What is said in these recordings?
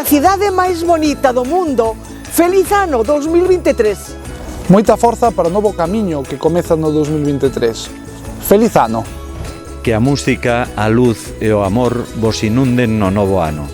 Na cidade máis bonita do mundo, feliz ano 2023. Moita forza para o novo camiño que comeza no 2023. Feliz ano. Que a música, a luz e o amor vos inunden no novo ano.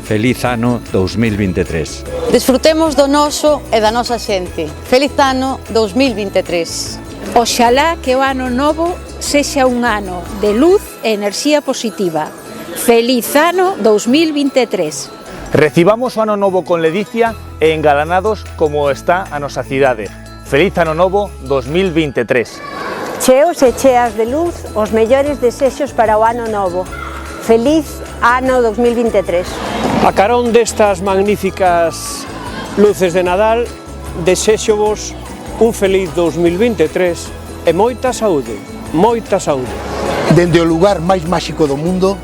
Feliz ano 2023. Desfrutemos do noso e da nosa xente. Feliz ano 2023. Oxalá que o ano novo sexa un ano de luz e enerxía positiva. Feliz ano 2023. Recibamos o ano novo con ledicia e engalanados como está a nosa cidade. Feliz ano novo 2023. Cheos e cheas de luz, os mellores desexos para o ano novo. Feliz ano 2023. A carón destas magníficas luces de Nadal, desexo-vos un feliz 2023 e moita saúde, moita saúde. Dende o lugar máis máxico do mundo,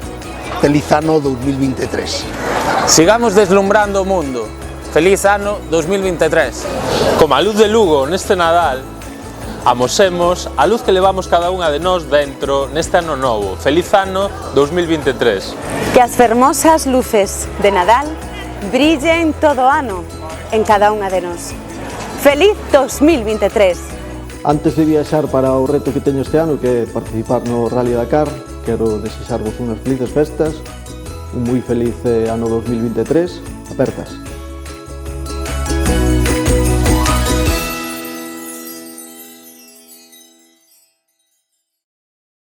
feliz ano 2023. Sigamos deslumbrando o mundo. Feliz ano 2023. Como a luz de Lugo neste Nadal, amosemos a luz que levamos cada unha de nós dentro neste ano novo. Feliz ano 2023. Que as fermosas luces de Nadal brillen todo o ano en cada unha de nós. Feliz 2023. Antes de viaxar para o reto que teño este ano, que é participar no Rally Dakar, quero desexarvos unhas felices festas, un moi feliz ano 2023. Apertas.